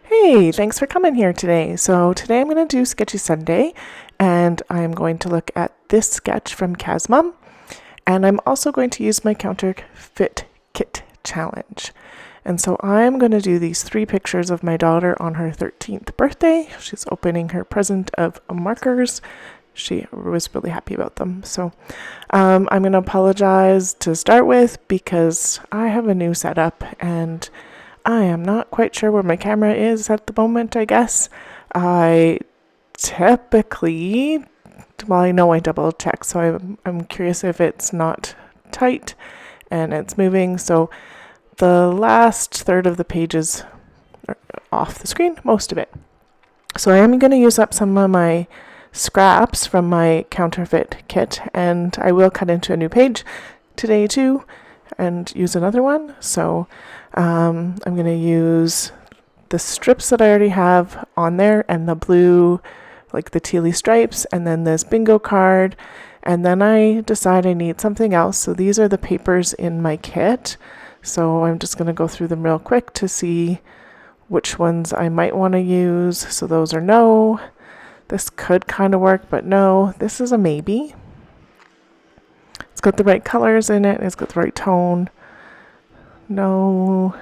Hey, thanks for coming here today. So today I'm going to do Sketchy Sunday, and I'm going to look at this sketch from Casmum, and I'm also going to use my Counterfeit Kit challenge. And so I'm going to do these 3 pictures of my daughter on her 13th birthday. She's opening her present of markers. She was really happy about them. So I'm going to apologize to start with because I have a new setup and I am not quite sure where my camera is at the moment, I guess. I typically, well, I know I double check, so I'm curious if it's not tight and it's moving. So the last third of the page is off the screen, most of it. So I am going to use up some of my scraps from my Counterfeit Kit, and I will cut into a new page today too and use another one. So I'm going to use the strips that I already have on there and the blue, like the tealy stripes, and then this bingo card. And then I decide I need something else. So these are the papers in my kit. So I'm just going to go through them real quick to see which ones I might want to use. So those are no. This could kind of work, but no. This is a maybe. It's got the right colors in it. It's got the right tone. No.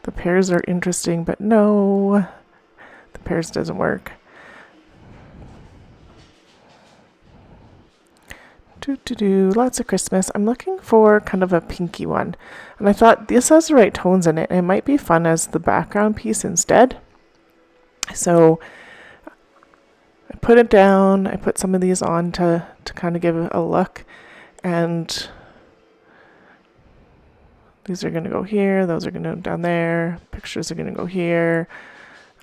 The pears are interesting, but no. The pears doesn't work. Lots of Christmas. I'm looking for kind of a pinky one. And I thought this has the right tones in it. It might be fun as the background piece instead. So I put it down. I put some of these on to kind of give it a look. And these are going to go here. Those are going to go down there. Pictures are going to go here.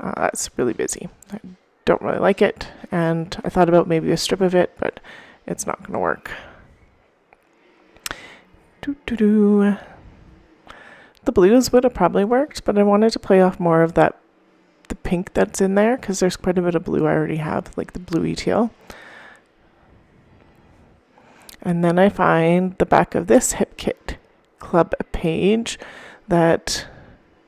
That's really busy. I don't really like it. And I thought about maybe a strip of it, but it's not going to work. The blues would have probably worked, but I wanted to play off more of the pink that's in there because there's quite a bit of blue I already have, like the bluey teal. And then I find the back of this Hip Kit Club page that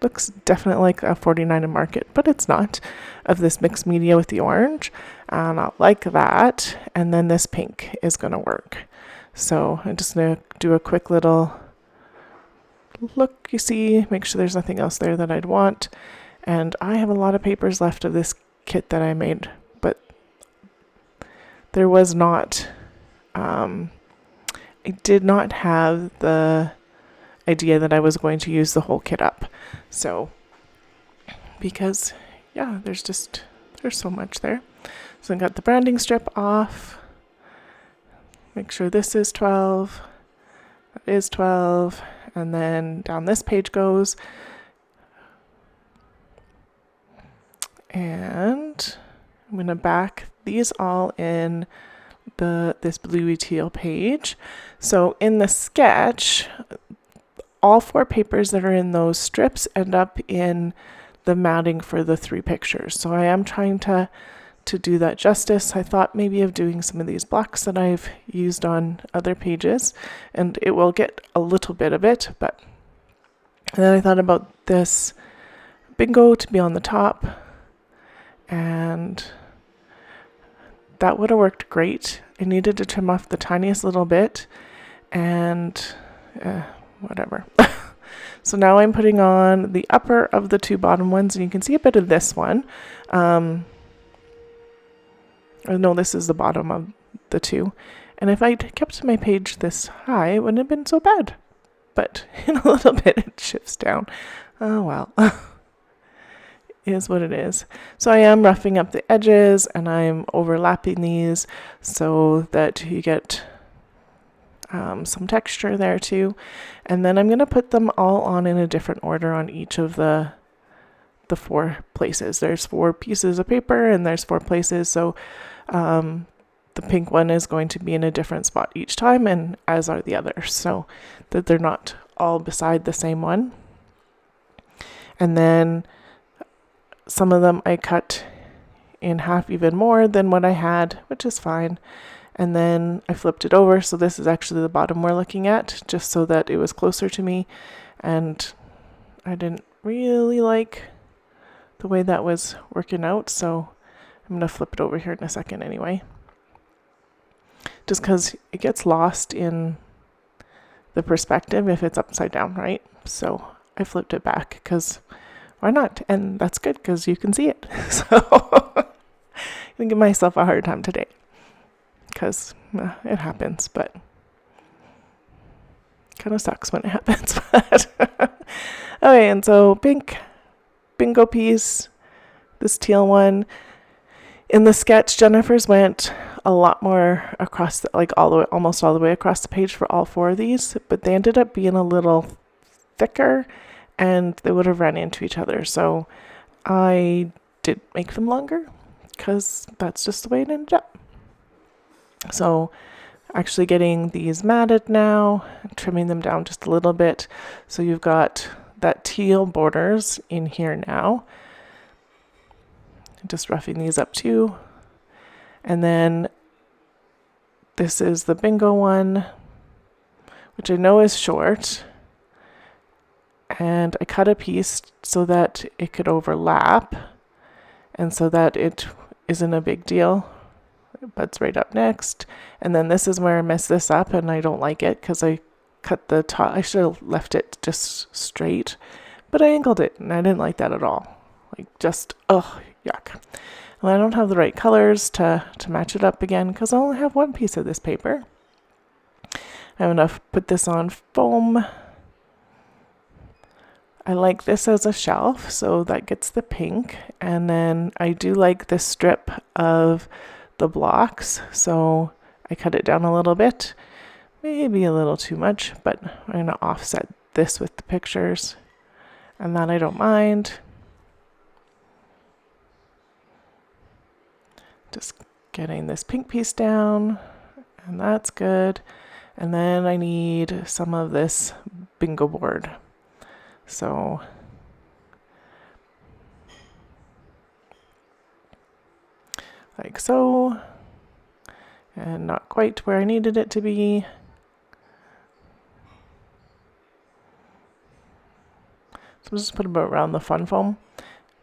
looks definitely like a 49 in Market, but it's not, of this mixed media with the orange. And I like that. And then this pink is going to work. So I'm just going to do a quick little look, you see, make sure there's nothing else there that I'd want. And I have a lot of papers left of this kit that I made, but there was not, I did not have the idea that I was going to use the whole kit up. So, because, yeah, there's so much there. So I got the branding strip off. Make sure this is 12. That is 12. And then down this page goes. And I'm going to back these all in this bluey teal page. So in the sketch, all 4 papers that are in those strips end up in the matting for the 3 pictures. So I am trying to do that justice. I thought maybe of doing some of these blocks that I've used on other pages, and it will get a little bit of it, but and then I thought about this bingo to be on the top, and that would have worked great. I needed to trim off the tiniest little bit, and whatever. So now I'm putting on the upper of the 2 bottom ones, and you can see a bit of this one. No, this is the bottom of the 2. And if I'd kept my page this high, it wouldn't have been so bad. But in a little bit, it shifts down. Oh, well. It is what it is. So I am roughing up the edges, and I'm overlapping these so that you get some texture there too. And then I'm going to put them all on in a different order on each of the 4 places. There's 4 pieces of paper and there's 4 places. So the pink one is going to be in a different spot each time, and as are the others, so that they're not all beside the same one. And then some of them I cut in half even more than what I had, which is fine. And then I flipped it over, so this is actually the bottom we're looking at, just so that it was closer to me. And I didn't really like the way that was working out, so I'm going to flip it over here in a second anyway. Just because it gets lost in the perspective if it's upside down, right? So I flipped it back because why not? And that's good because you can see it. So I'm going to give myself a hard time today because it happens, but kind of sucks when it happens. But okay, and so pink bingo piece, this teal one. In the sketch, Jennifer's went a lot more across, like all the way, almost all the way across the page for all 4 of these, but they ended up being a little thicker and they would have ran into each other. So I did make them longer because that's just the way it ended up. So actually getting these matted now, trimming them down just a little bit. So you've got that teal borders in here now. Just roughing these up too. And then this is the bingo one, which I know is short. And I cut a piece so that it could overlap and so that it isn't a big deal. Bud's right up next. And then this is where I messed this up and I don't like it because I cut the top. I should have left it just straight, but I angled it and I didn't like that at all. Like just, ugh, yuck. Well, I don't have the right colors to match it up again because I only have one piece of this paper. I'm going to put this on foam. I like this as a shelf, so that gets the pink. And then I do like this strip of the blocks, so I cut it down a little bit. Maybe a little too much, but I'm going to offset this with the pictures. And that I don't mind. Just getting this pink piece down, and that's good. And then I need some of this bingo board. So like so, and not quite where I needed it to be. So just put about around the fun foam.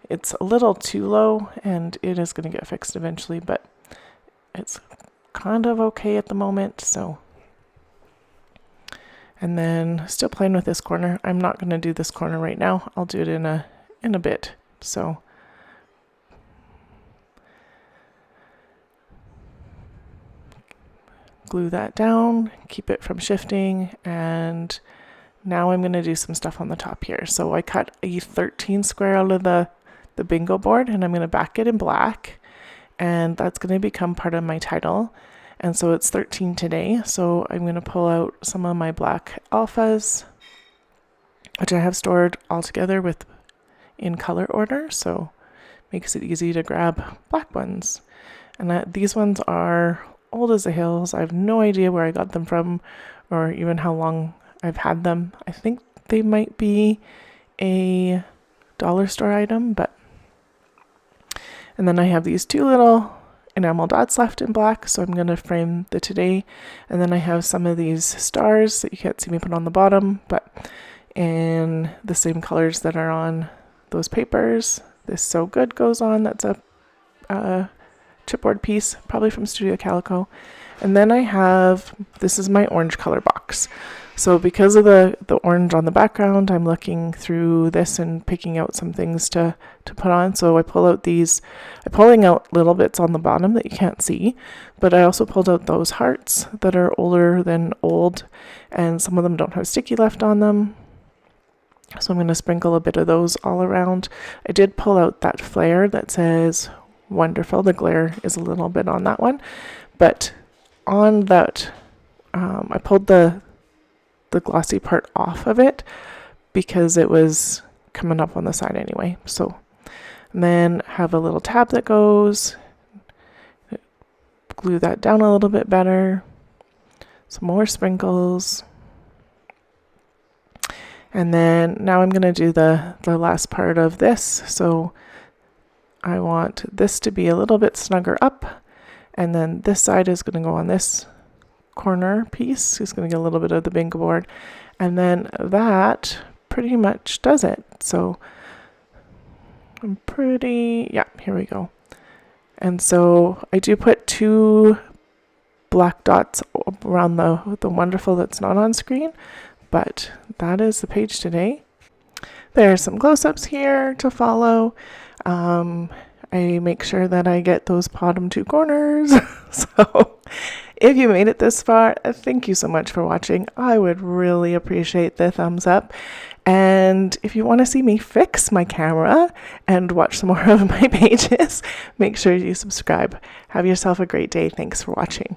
It's a little too low and it is going to get fixed eventually, but it's kind of okay at the moment. So, and then still playing with this corner. I'm not going to do this corner right now. I'll do it in a bit. So glue that down, keep it from shifting, and now I'm going to do some stuff on the top here. So I cut a 13 square out of the bingo board and I'm going to back it in black, and that's going to become part of my title. And so it's 13 today. So I'm going to pull out some of my black alphas, which I have stored all together in color order. So makes it easy to grab black ones. And these ones are old as the hills. I have no idea where I got them from or even how long I've had them. I think they might be a dollar store item, and then I have these 2 little enamel dots left in black, so I'm going to frame the today. And then I have some of these stars that you can't see me put on the bottom, but in the same colors that are on those papers. This So Good goes on. That's a chipboard piece, probably from Studio Calico. And then I have, this is my orange color box. So because of the orange on the background, I'm looking through this and picking out some things to put on. So I pull out these, I'm pulling out little bits on the bottom that you can't see, but I also pulled out those hearts that are older than old, and some of them don't have sticky left on them. So I'm going to sprinkle a bit of those all around. I did pull out that flare that says wonderful. The glare is a little bit on that one, but on that, I pulled the glossy part off of it because it was coming up on the side anyway. So, and then have a little tab that goes, glue that down a little bit better, some more sprinkles. And then now I'm going to do the last part of this. So I want this to be a little bit snugger up, and then this side is going to go on this corner piece. It's going to get a little bit of the bingo board, and then that pretty much does it. So Yeah, here we go. And so I do put 2 black dots around the wonderful that's not on screen, but that is the page today. There are some close-ups here to follow. I make sure that I get those bottom 2 corners. So if you made it this far, thank you so much for watching. I would really appreciate the thumbs up. And if you want to see me fix my camera and watch some more of my pages, make sure you subscribe. Have yourself a great day. Thanks for watching.